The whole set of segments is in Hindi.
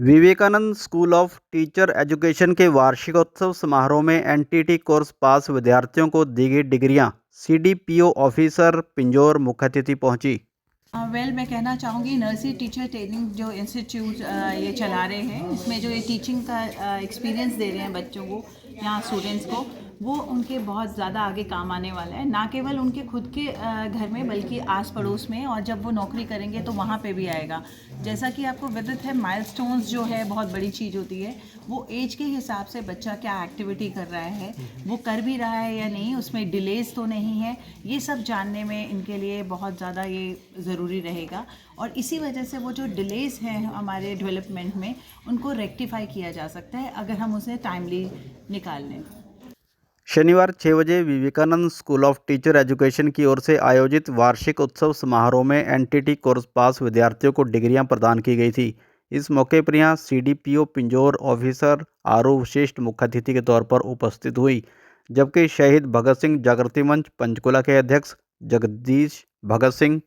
Vivekananda school of teacher education के वार्षिकोत्सव समारोह में एनटीटी कोर्स पास विद्यार्थियों को दी गई डिग्रियां। सीडीपीओ ऑफिसर पिंजौर मुख्य अतिथि पहुंची। मैं कहना चाहूँगी नर्सरी टीचर ट्रेनिंग जो इंस्टीट्यूट ये चला रहे हैं, इसमें जो ये टीचिंग का एक्सपीरियंस दे रहे हैं बच्चों को, यहाँ स्टूडेंट्स को, वो उनके बहुत ज़्यादा आगे काम आने वाला है, ना केवल उनके खुद के घर में बल्कि आस पड़ोस में, और जब वो नौकरी करेंगे तो वहाँ पे भी आएगा। जैसा कि आपको विदित है, माइलस्टोन्स जो है बहुत बड़ी चीज़ होती है। वो एज के हिसाब से बच्चा क्या एक्टिविटी कर रहा है, वो कर भी रहा है या नहीं, उसमें डिलेज तो नहीं है, ये सब जानने में इनके लिए बहुत ज़्यादा ये ज़रूरी रहेगा। और इसी वजह से वो जो डिलेज हैं हमारे डेवलपमेंट में, उनको रेक्टिफाई किया जा सकता है अगर हम उसे टाइमली निकाल लें। शनिवार 6 बजे Vivekananda school of teacher education की ओर से आयोजित वार्षिक उत्सव समारोह में एनटीटी कोर्स पास विद्यार्थियों को डिग्रियां प्रदान की गई थी। इस मौके पर यहाँ सीडीपीओ पिंजौर ऑफिसर आरू विशिष्ट मुख्य अतिथि के तौर पर उपस्थित हुई, जबकि शहीद भगत सिंह जागृति मंच पंचकुला के अध्यक्ष जगदीश भगत सिंह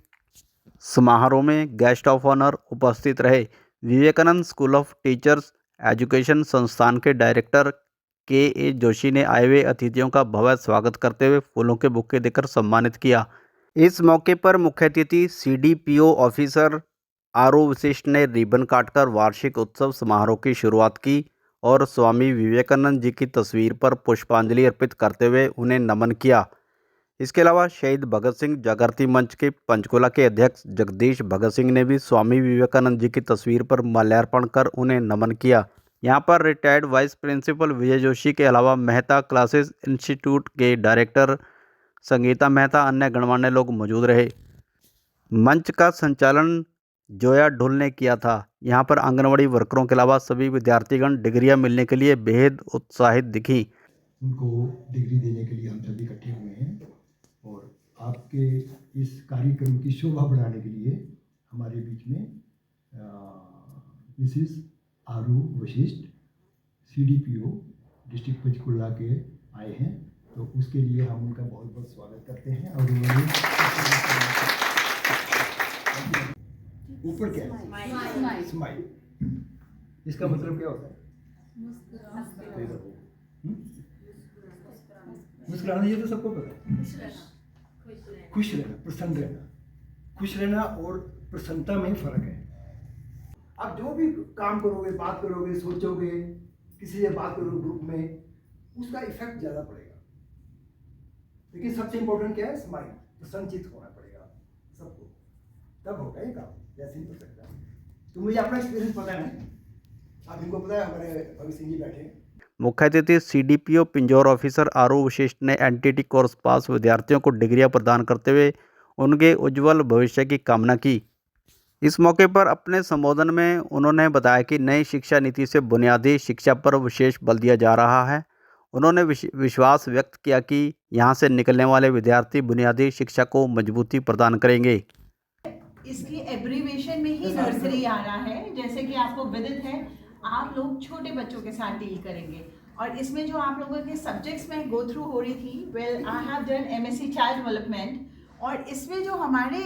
समारोह में गेस्ट ऑफ ऑनर उपस्थित रहे। Vivekananda school of teachers education संस्थान के डायरेक्टर के जोशी ने आए हुए अतिथियों का भव्य स्वागत करते हुए फूलों के बुके देकर सम्मानित किया। इस मौके पर मुख्य अतिथि सीडीपीओ ऑफिसर आरओ वशिष्ठ ने रिबन काटकर वार्षिक उत्सव समारोह की शुरुआत की और स्वामी विवेकानंद जी की तस्वीर पर पुष्पांजलि अर्पित करते हुए उन्हें नमन किया। इसके अलावा शहीद भगत सिंह जागृति मंच के पंचकुला के अध्यक्ष जगदीश भगत सिंह ने भी स्वामी विवेकानंद जी की तस्वीर पर माल्यार्पण कर उन्हें नमन किया। यहाँ पर रिटायर्ड वाइस प्रिंसिपल विजय जोशी के अलावा मेहता क्लासेस इंस्टीट्यूट के डायरेक्टर संगीता मेहता अन्य गणमान्य लोग मौजूद रहे। मंच का संचालन जोया ढुल ने किया था। यहाँ पर आंगनवाड़ी वर्करों के अलावा सभी विद्यार्थीगण डिग्रियां मिलने के लिए बेहद उत्साहित दिखी। उनको डिग्री देने के लिए हम सभी इकट्ठे हुए हैं और आपके इस कार्यक्रम की शोभा बढ़ाने के लिए हमारे बीच में मिसिस आरू वशिष्ठ सीडीपीओ डिस्ट्रिक्ट पंचकुला के आए हैं, तो उसके लिए हम उनका बहुत बहुत स्वागत करते हैं। और उन्होंने ऊपर क्या है, स्माइल, इसका मतलब क्या होता है? मुस्कुराना, ये तो सबको पता है। खुश रहना, प्रसन्न रहना। खुश रहना और प्रसन्नता में फर्क है। आप जो भी काम करोगे, बात करोगे, सोचोगे, किसी से बात करोगे ग्रुप में, उसका इफेक्ट ज़्यादा पड़ेगा। लेकिन सबसे इम्पोर्टेंट क्या है? स्माइल, प्रसन्नचित होना पड़ेगा सबको, तब होगा ये काम। जैसे नहीं हो सकता। तो मुझे अपना एक्सपीरियंस पता है, आप इनको पता है, हमारे भगत सिंह जी बैठे हैं। मुख्य अतिथि CDPO Pinjore officer RO Vashishtha ने एनटीटी कोर्स पास विद्यार्थियों को डिग्रियां प्रदान करते हुए उनके उज्जवल भविष्य की कामना की। इस मौके पर अपने संबोधन में उन्होंने बताया कि नई शिक्षा नीति से बुनियादी शिक्षा पर विशेष बल दिया जा रहा है। उन्होंने विश्वास व्यक्त किया कि यहां से निकलने वाले विद्यार्थी बुनियादी शिक्षा को मजबूती प्रदान करेंगे। इसकी एब्रीवेशन में ही नर्सरी आ रहा है। जैसे कि आपको विदित है, आप लोग छोटे बच्चों के साथ डील करेंगे, और इसमें जो आप लोगों के सब्जेक्ट्स में गो थ्रू हो रही थी, well I have done MSc child development, और इसमें जो हमारे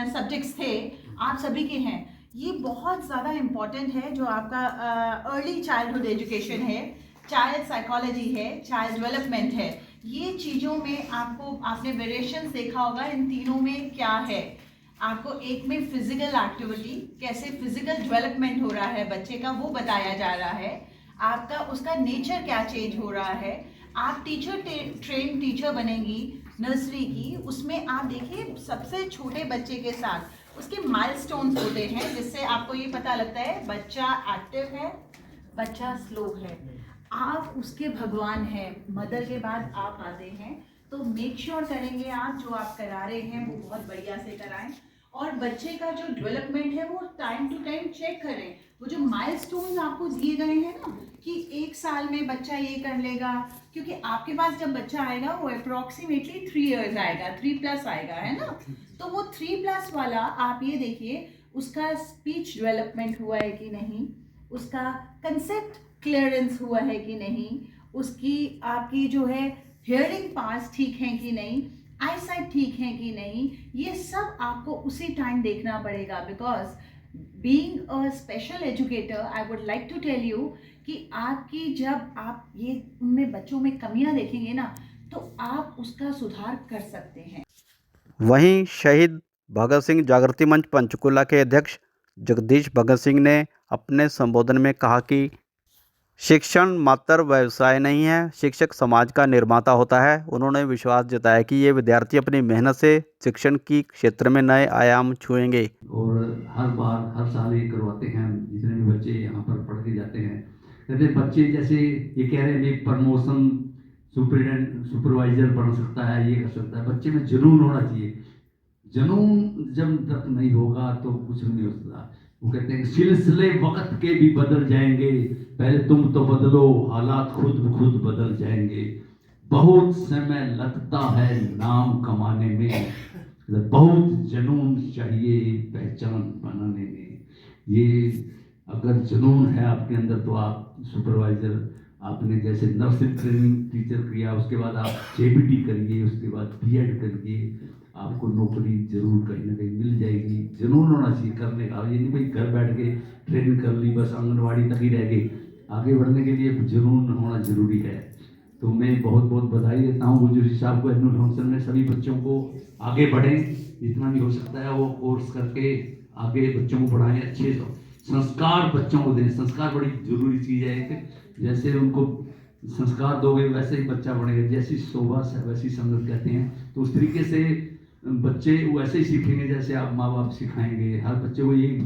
सब्जेक्ट्स थे आप सभी के हैं, ये बहुत ज़्यादा इम्पॉर्टेंट है। जो आपका अर्ली चाइल्डहुड एजुकेशन है, चाइल्ड साइकोलॉजी है, चाइल्ड डेवलपमेंट है, ये चीज़ों में आपने वेरिएशंस देखा होगा। इन तीनों में क्या है, आपको एक में फिजिकल एक्टिविटी, कैसे फिजिकल डेवलपमेंट हो रहा है बच्चे का, वो बताया जा रहा है। आपका उसका नेचर क्या चेंज हो रहा है। आप ट्रेन टीचर बनेंगी नर्सरी की, उसमें आप देखिए सबसे छोटे बच्चे के साथ उसके माइलस्टोन्स होते हैं, जिससे आपको ये पता लगता है बच्चा एक्टिव है, बच्चा स्लो है, आप उसके भगवान हैं, मदर के बाद आप आते हैं। तो मेक श्योर करेंगे आप जो आप करा रहे हैं वो बहुत बढ़िया से कराएं, और बच्चे का जो डेवलपमेंट है वो टाइम टू टाइम चेक करें। वो जो माइलस्टोन्स आपको दिए गए हैं ना, कि 1 साल में बच्चा ये कर लेगा, क्योंकि आपके पास जब बच्चा आएगा वो अप्रॉक्सीमेटली 3 इयर्स आएगा, 3+ आएगा, है ना। तो वो 3+ वाला आप ये देखिए उसका स्पीच डेवलपमेंट हुआ है कि नहीं, उसका कंसेप्ट क्लियरेंस हुआ है कि नहीं, उसकी आपकी जो है हियरिंग पार्ट्स ठीक हैं कि नहीं, आई साइट ठीक है कि नहीं, ये सब आपको उसी टाइम देखना पड़ेगा। Because being a special educator I would like to tell you कि आपकी जब आप ये उनमें बच्चों में कमियां देखेंगे ना तो आप उसका सुधार कर सकते हैं। वहीं शहीद भगत सिंह जागृति मंच पंचकुला के अध्यक्ष जगदीश भगत सिंह ने अपने संबोधन में कहा कि शिक्षण मात्र व्यवसाय नहीं है, शिक्षक समाज का निर्माता होता है। उन्होंने विश्वास जताया कि ये विद्यार्थी अपनी मेहनत से शिक्षण की क्षेत्र में नए आयाम छुएंगे। और हर साल ये करवाते हैं, जितने भी बच्चे यहाँ पर पढ़ के जाते हैं। कहते बच्चे जैसे ये कह रहे हैं कि प्रमोशन सुपरवाइजर बन सकता है, ये कर सकता है। बच्चे में जुनून होना चाहिए। जुनून जब तक नहीं होगा तो कुछ भी नहीं हो सकता। वो कहते हैं सिलसिले वक्त के भी बदल जाएंगे, पहले तुम तो बदलो, हालात खुद ब खुद बदल जाएंगे। बहुत समय लगता है नाम कमाने में, बहुत जुनून चाहिए पहचान बनाने में। ये अगर जुनून है आपके अंदर तो आप सुपरवाइजर, आपने जैसे नर्सरी ट्रेनिंग टीचर किया, उसके बाद आप जेबीटी करिए, उसके बाद बीएड करिए, आपको नौकरी जरूर कहीं ना कहीं मिल जाएगी। जुनून होना चाहिए करने का। ये नहीं भाई घर बैठ के ट्रेनिंग कर ली बस आंगनवाड़ी तक ही रह गई। आगे बढ़ने के लिए जुनून होना जरूरी है। तो मैं बहुत बहुत बधाई देता हूँ गुजरी साहब को एनुअल फंक्शन में। सभी बच्चों को आगे बढ़ें, जितना भी हो सकता है वो कोर्स करके आगे बच्चों को पढ़ाएं, अच्छे संस्कार बच्चों को दें। संस्कार बड़ी जरूरी चीज़ है। कि जैसे उनको संस्कार दोगे वैसे ही बच्चा बढ़ेगा। जैसी शोभा वैसी संगत कहते हैं। तो उस तरीके से बच्चे वैसे ही सीखेंगे जैसे आप माँ बाप सिखाएंगे। हर बच्चे को यही,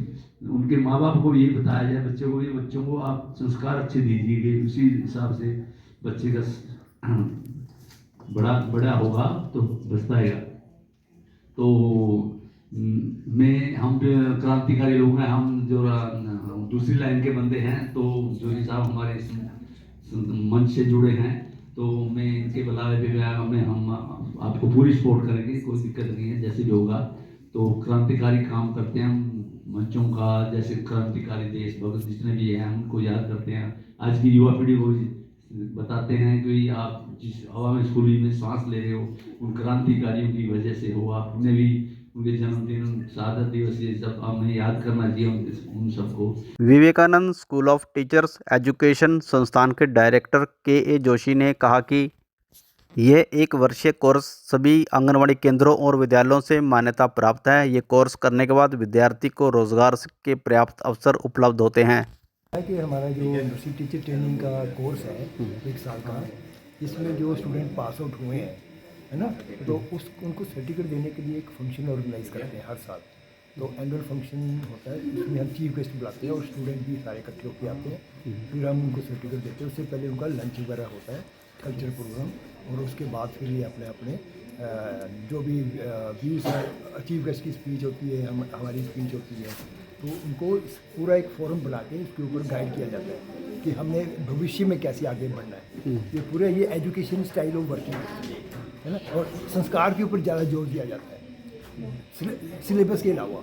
उनके माँ बाप को यही बताया जाए बच्चों को, ये बच्चों को आप संस्कार अच्छे दीजिएगा। उसी हिसाब से बच्चे का बड़ा होगा तो बचताएगा। तो हम क्रांतिकारी लोग हैं, हम जो दूसरी लाइन के बंदे हैं। तो जोरी साहब हमारे मंच से जुड़े हैं, तो मैं इनके बुलावे पे गया। हम आपको पूरी सपोर्ट करेंगे, कोई दिक्कत नहीं है। जैसे भी होगा तो क्रांतिकारी काम करते हैं हम मंचों का, जैसे क्रांतिकारी देश भक्त जितने भी हैं उनको याद करते हैं। आज की युवा पीढ़ी को बताते हैं कि आप जिस हवा में स्कूली में सांस ले रहे हो उन क्रांतिकारियों की वजह से हो। आपने भी उनके जन्मदिन, शहादत दिवस, ये सब हमें याद करना चाहिए उन सबको। Vivekananda school of teachers education संस्थान के डायरेक्टर के जोशी ने कहा कि यह एक वर्षीय कोर्स सभी आंगनवाड़ी केंद्रों और विद्यालयों से मान्यता प्राप्त है। ये कोर्स करने के बाद विद्यार्थी को रोजगार के पर्याप्त अवसर उपलब्ध होते हैं। कि हमारा जो नर्सरी टीचर ट्रेनिंग का कोर्स है 1 साल का, इसमें जो स्टूडेंट पास आउट हुए हैं, है ना, तो उनको सर्टिफिकेट देने के लिए एक फंक्शन ऑर्गेनाइज करते हैं हर साल। तो एनुअल फंक्शन होता है, उसमें हम चीफ गेस्ट बुलाते हैं और स्टूडेंट भी सारे इकट्ठे होकर आते हैं। फिर हम उनको सर्टिफिकेट देते हैं। उससे पहले उनका लंच वगैरह होता है, कल्चरल प्रोग्राम, और उसके बाद फिर ये अपने जो भी व्यूज़ है, चीफ गेस्ट की स्पीच होती है, हमारी स्पीच होती है, तो उनको पूरा एक फोरम बना के इसके ऊपर गाइड किया जाता है कि हमने भविष्य में कैसे आगे बढ़ना है। ये पूरा ये एजुकेशन स्टाइल ऑफ वर्किंग है ना, और संस्कार के ऊपर ज़्यादा जोर दिया जाता है सिलेबस के अलावा,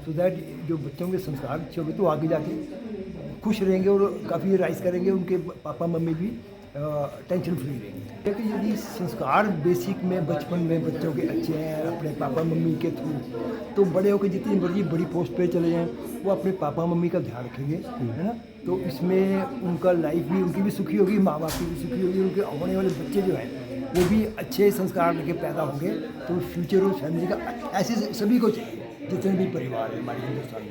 सो दैट जो बच्चों के संस्कार अच्छे होंगे तो आगे जाके खुश रहेंगे और काफ़ी राइज करेंगे। उनके पापा मम्मी भी टेंशन फ्री रहेंगे। क्योंकि यदि संस्कार बेसिक में बचपन में बच्चों के अच्छे हैं अपने पापा मम्मी के थ्रू, तो बड़े होकर जितनी मर्जी बड़ी पोस्ट पे चले जाएं वो अपने पापा मम्मी का ध्यान रखेंगे, है ना। तो इसमें उनका लाइफ भी, उनकी भी सुखी होगी, माँ बाप की भी सुखी होगी, उनके आने वाले बच्चे जो हैं वो भी अच्छे संस्कार लेके पैदा होंगे। तो फ्यूचर और फैमिली का ऐसे सभी को चाहिए, जितने भी परिवार है हमारे हिंदुस्तान में।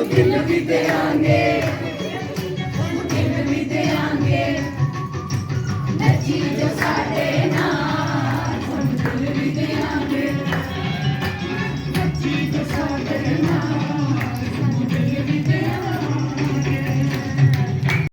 दिल भी देंगे।